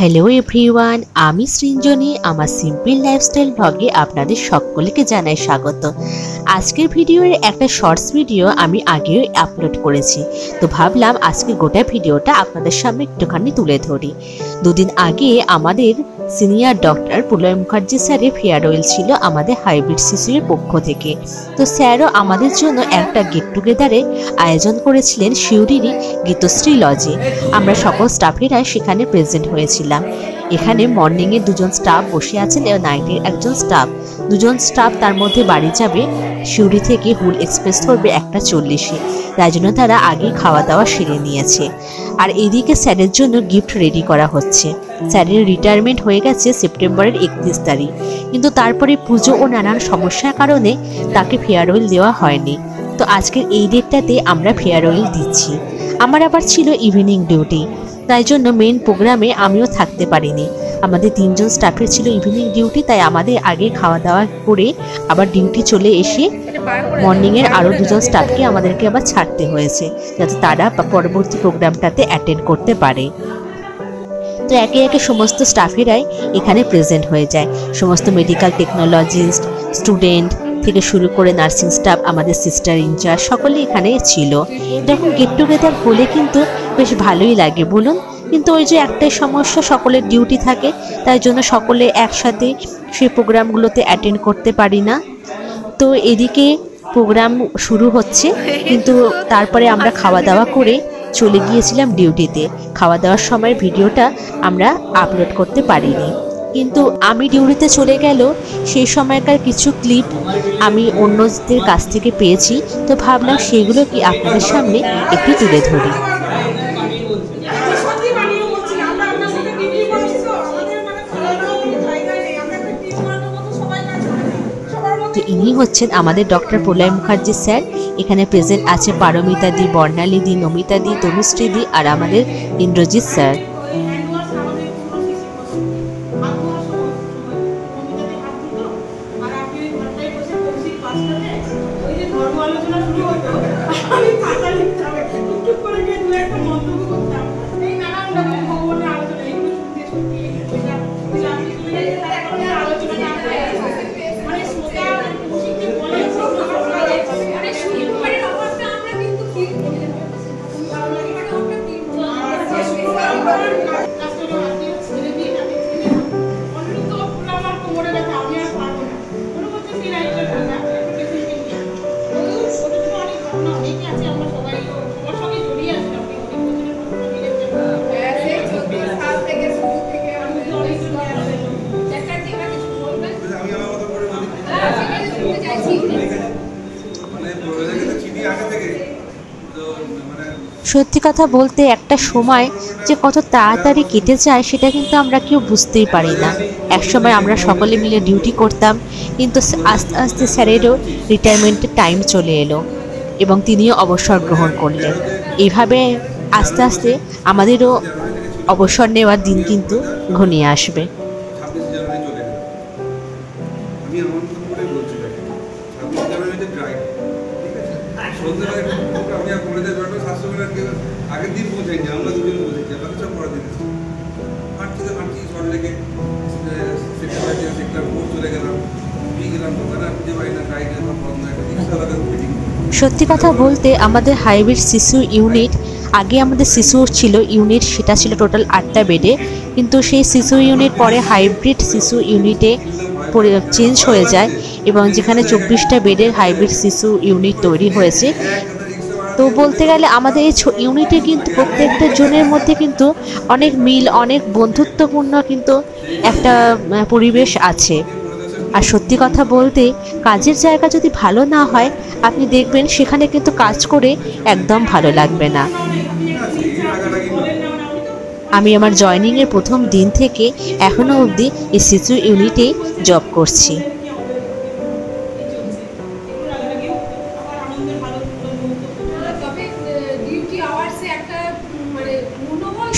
Hello everyone, আমি সৃঞ্জনী। আমার simple lifestyle ব্লগে আপনাদের সকলকে জানাই স্বাগত। আজকের ভিডিওর একটা শর্টস ভিডিও আমি আগেও আপলোড করেছি, তো ভাবলাম আজকে গোটা ভিডিওটা আপনাদের সামনে একটুখানি তুলে ধরি। দুদিন আগে আমাদের সিনিয়র ডক্টর প্রলয় মুখার্জি স্যারের ফেয়ারওয়েল ছিল আমাদের হাইব্রিড শিশুর পক্ষ থেকে। তো স্যারও আমাদের জন্য একটা গেট টুগেদারের আয়োজন করেছিলেন সিউড়িরই গীতশ্রী লজে। আমরা সকল স্টাফেরাই সেখানে প্রেজেন্ট হয়েছিলাম। এখানে মর্নিংয়ে দুজন স্টাফ বসে আছেন এবং নাইটের একজন স্টাফ। দুজন স্টাফ তার মধ্যে বাড়ি যাবে সিউড়ি থেকে হুল এক্সপ্রেস ধরবে 1:40-এ, তাই জন্য তারা আগে খাওয়া দাওয়া সেরে নিয়েছে। আর এদিকে স্যারের জন্য গিফট রেডি করা হচ্ছে। স্যারের রিটায়ারমেন্ট হয়ে গেছে সেপ্টেম্বরের 31 তারিখ, কিন্তু তারপরে পুজো ও নানান সমস্যার কারণে তাকে ফেয়ারওয়েল দেওয়া হয়নি। তো আজকের এই ডেটটাতে আমরা ফেয়ারওয়েল দিচ্ছি। আমার আবার ছিল ইভিনিং ডিউটি, তাই জন্য মেন প্রোগ্রামে আমিও থাকতে পারিনি। আমাদের 3 জন স্টাফের ছিল ইভিনিং ডিউটি, তাই আমাদের আগে খাওয়া দাওয়া করে আবার ডিউটি চলে এসে মর্নিংয়ের আরও 2 জন স্টাফকে আমাদেরকে আবার ছাড়তে হয়েছে, যাতে তারা পরবর্তী প্রোগ্রামটাতে অ্যাটেন্ড করতে পারে। তো একে একে সমস্ত স্টাফেরাই এখানে প্রেজেন্ট হয়ে যায়। সমস্ত মেডিকেল টেকনোলজিস্ট, স্টুডেন্ট থেকে শুরু করে নার্সিং স্টাফ, আমাদের সিস্টার ইনচার্জ সকলে এখানে ছিল। এরকম গেট টুগেদার হলে কিন্তু বেশ ভালোই লাগে বলুন, কিন্তু ওই যে একটাই সমস্যা, সকলের ডিউটি থাকে, তাই জন্য সকলে একসাথে সেই প্রোগ্রামগুলোতে অ্যাটেন্ড করতে পারি না। তো এদিকে প্রোগ্রাম শুরু হচ্ছে, কিন্তু তারপরে আমরা খাওয়া দাওয়া করে চলে গিয়েছিলাম ডিউটিতে। খাওয়া দাওয়ার সময় ভিডিওটা আমরা আপলোড করতে পারিনি, কিন্তু আমি ডিউটিতে চলে গেল সেই সময়কার কিছু ক্লিপ আমি অন্যদের কাছ থেকে পেয়েছি, তো ভাবলাম সেগুলো কি আপনাদের সামনে একটু তুলে ধরি। তো ইনি হচ্ছেন আমাদের ডক্টর প্রলয় মুখার্জি স্যার। এখানে প্রেজেন্ট আছে পারমিতা দি, বর্ণালী দি, নমিতা দি, তনুশ্রী দি আর আমাদের ইন্দ্রজিৎ স্যার। সত্যি কথা বলতে একটা সময় যে কত তাড়াতাড়ি কেটে যায় সেটা কিন্তু আমরা কেউ বুঝতেই পারি না। একসময় আমরা সকলে মিলে ডিউটি করতাম, কিন্তু আস্তে আস্তে স্যারেরও রিটায়ারমেন্টের টাইম চলে এলো এবং তিনিও অবসর গ্রহণ করলেন। এইভাবে আস্তে আস্তে আমাদেরও অবসর নেওয়ার দিন কিন্তু ঘনিয়ে আসবে। আগের দিন পৌঁছাইনি, আমরা দুজন পৌঁছেছি, আমরা সব পরের দিন হাঁটতে শহর লেগে সেক্টর 4 চলে গেলাম, গেলাম দোকানে খুঁজে পাই না, গাড়ি সব বন্ধ, একটা রিক্সা লাগা মিটিং। সত্যি কথা বলতে আমাদের হাইব্রিড শিশু ইউনিট, আগে আমাদের শিশু ছিল ইউনিট, সেটা ছিল টোটাল 8টা বেডে, কিন্তু সেই শিশু ইউনিট পরে হাইব্রিড শিশু ইউনিটে চেঞ্জ হয়ে যায় এবং যেখানে 24টা বেডের হাইব্রিড শিশু ইউনিট তৈরি হয়েছে। তো বলতে গেলে আমাদের এই ইউনিটে কিন্তু প্রত্যেকটা জনের মধ্যে কিন্তু অনেক মিল, অনেক বন্ধুত্বপূর্ণ কিন্তু একটা পরিবেশ আছে। আর সত্যি কথা বলতে কাজের জায়গা যদি ভালো না হয়, আপনি দেখবেন সেখানে কিন্তু কাজ করে একদম ভালো লাগবে না। আমি আমার জয়েনিংয়ের প্রথম দিন থেকে এখনও অবধি এই শিশু ইউনিটেই জব করছি।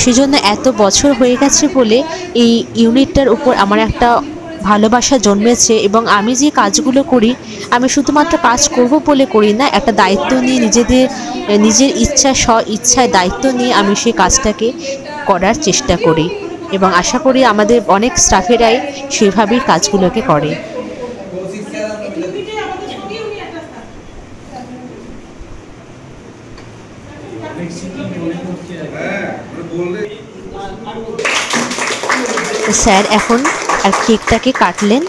সেজন্য এত বছর হয়ে গেছে বলে এই ইউনিটটার উপর আমার একটা ভালোবাসা জন্মেছে এবং আমি যে কাজগুলো করি আমি শুধুমাত্র কাজ করব বলে করি না, একটা দায়িত্ব নিয়ে নিজের ইচ্ছা স্ব ইচ্ছায় দায়িত্ব নিয়ে আমি সেই কাজটাকে করার চেষ্টা করি। এবং আশা করি আমাদের অনেক স্টাফেরাই সেভাবেই কাজগুলোকে করে। স্যার এখন আর কেকটাকে কাটলেন।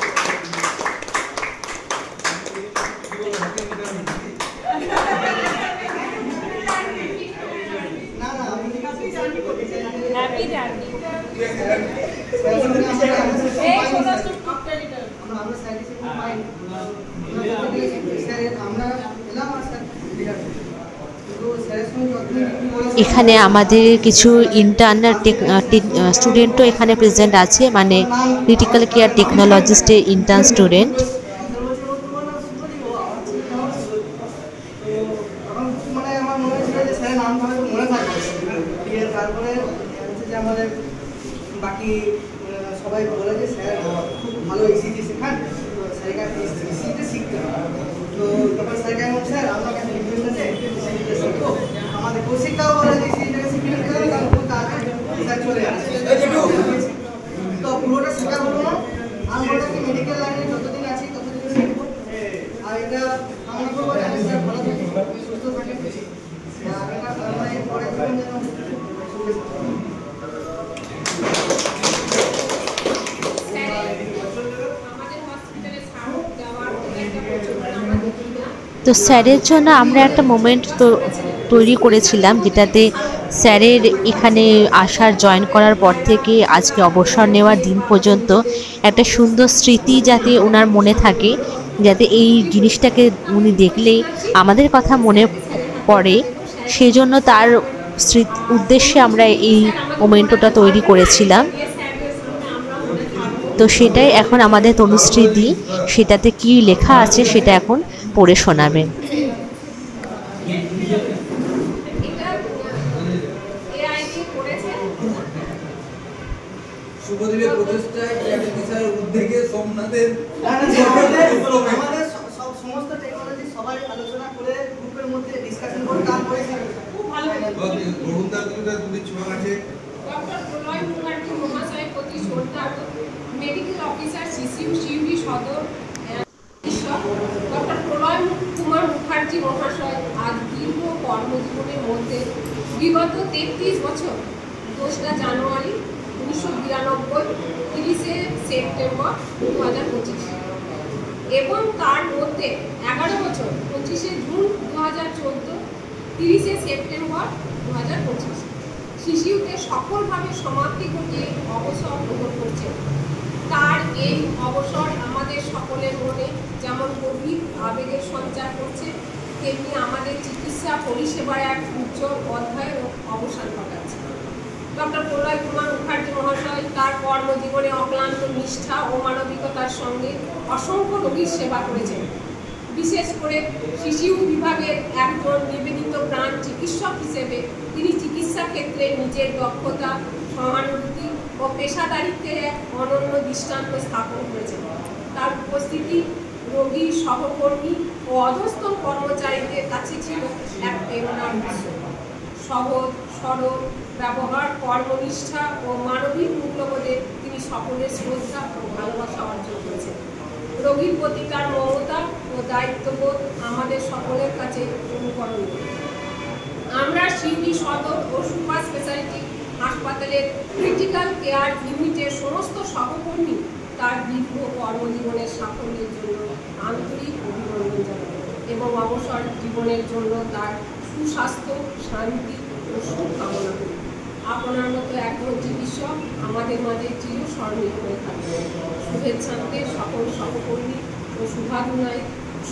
এখানে আমাদের কিছু ইন্টার্নাল স্টুডেন্টও এখানে প্রেজেন্ট আছে, মানে ক্রিটিক্যাল কেয়ার টেকনোলজিস্টের ইন্টার্ন স্টুডেন্ট। বাকি সবাই বলে যে স্যার খুব ভালো ইসিজি শেখান, তো স্যারকে ইসিজিতে শিখতে হবে। তো তখন স্যারকে আমি স্যার আপনাকে ইসিজিতে শিখবো, আমাদের কৌশিকটাও বলে যে ইসিজিটাকে শিখে নিতে হবে, কারণ খুব তাড়াতাড়ি স্যার চলে আসে। তো পুরোটা শেখা হলো না, আমি বলছি যে মেডিকেল লাইনে যতদিন আছি ততদিন শিখবো। আর এটা আমার করবো স্যার ভালো থাকে, সুস্থ থাকে, পরে জীবন যেন তো স্যারের জন্য আমরা একটা মোমেন্ট তো তৈরি করেছিলাম, যেটাতে স্যারের এখানে আসার জয়েন করার পর থেকে আজকে অবসর নেওয়ার দিন পর্যন্ত একটা সুন্দর স্মৃতি যাতে ওনার মনে থাকে, যাতে এই জিনিসটাকে উনি দেখলেই আমাদের কথা মনে পড়ে, সেজন্য তার উদ্দেশ্যে আমরা এই মোমেন্টটা তৈরি করেছিলাম। তো সেটাই এখন আমাদের তনুশ্রী দি সেটাতে কি লেখা আছে সেটা এখন পড়ে শোনাবেন। শুভদীপের প্রচেষ্টায় স্যার উদ্যোগে সোমনাথের আমাদের সমস্ত টেকনোলজি সবাই আলোচনা করে গ্রুপের মধ্যে ডিসকাশন করে তারপরে খুব ভালো ধরুন তার দুটি ছোঁয়া আছে। ডক্টর প্রলয় মুখার্জি মহাশয় প্রতি শ্রদ্ধা, মেডিকেল অফিসার সিসিউ সদর ডক্টর প্রলয় কুমার মুখার্জি মহাশয় আজ দীর্ঘ কর্মজীবনের মধ্যে বিগত 33 বছর 2 জানুয়ারি 1992, 30 সেপ্টেম্বর 2025 এবং তার মধ্যে 11 বছর 25 জুন 2014, 30 সেপ্টেম্বর 2025 শিশুতে সফলভাবে সমাপ্তি ঘটিয়ে অবসর গ্রহণ করছে। তার এই অবসর আমাদের সকলের মনে যেমন গভীর আবেগের সঞ্চার করছে, তেমনি আমাদের চিকিৎসা পরিষেবার এক উজ্জ্বল অধ্যায়ের অবসান ঘটাচ্ছে। ডক্টর প্রলয় কুমার মুখার্জি মহাশয় তার কর্মজীবনে অক্লান্ত নিষ্ঠা ও মানবিকতার সঙ্গে অসংখ্য রোগীর সেবা করেছেন। বিশেষ করে শিশু বিভাগের একজন নিবেদিত প্রাণ চিকিৎসক হিসেবে তিনি চিকিৎসা ক্ষেত্রে নিজের দক্ষতা, সহানুভূতি ও পেশাদারিত্বের এক অনন্য দৃষ্টান্ত স্থাপন করেছেন। তার উপস্থিতি রোগী, সহকর্মী ও অধস্তন কর্মচারীদের কাছে ছিল এক প্রেরণার উৎস। সহজ সরল ব্যবহার, কর্মনিষ্ঠা ও মানবিক মূল্যবোধে তিনি সকলের শ্রদ্ধা ও ভালোবাসা অর্জন করেছেন। রোগীর প্রতি তার মমতা ও দায়িত্ববোধ আমাদের সকলের কাছে অনুকরণীয়। আমরা সিউড়ি সদর ও সুপার স্পেশালিটি হাসপাতালের ক্রিটিক্যাল কেয়ার ইউনিটের সমস্ত সহকর্মী তার দীর্ঘ কর্মজীবনের সাফল্যের জন্য আন্তরিক অভিনন্দন জানাই এবং অবসর জীবনের জন্য তার সুস্বাস্থ্য, শান্তি ও সুখ কামনা করি। আপনার মতো একজন চিকিৎসক আমাদের মাঝে চিরস্মরণীয় হয়ে থাকবে। শুভেচ্ছান্তে সকল সহকর্মী ও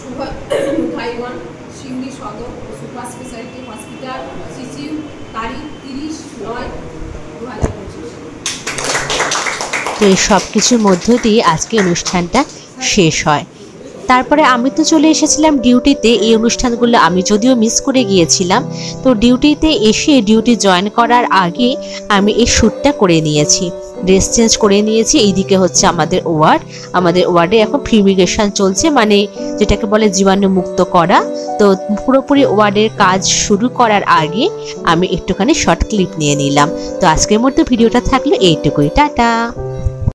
শুভানুধ্যায়ীগণ, সিউড়ি সদর ও সুপার স্পেশালিটি হসপিটাল, সিসিউ, তারিখ 30/9/2025। তো এই সব কিছুর মধ্য দিয়ে আজকে অনুষ্ঠানটা শেষ হয়। তারপরে আমি তো চলে এসেছিলাম ডিউটিতে। এই অনুষ্ঠানগুলো আমি যদিও মিস করে গিয়েছিলাম, তো ডিউটিতে এসে ডিউটি জয়েন করার আগে আমি এই শ্যুটটা করে নিয়েছি। ড্রেস চেঞ্জ করে নিয়েছি। এইদিকে হচ্ছে আমাদের ওয়ার্ডে এখন ফিউমিগেশন চলছে, মানে যেটাকে বলে জীবাণুমুক্ত করা। তো পুরোপুরি ওয়ার্ডের কাজ শুরু করার আগে আমি একটুখানি শর্ট ক্লিপ নিয়ে নিলাম। তো আজকের মতো ভিডিওটা থাকলো এইটুকুই, টাটা।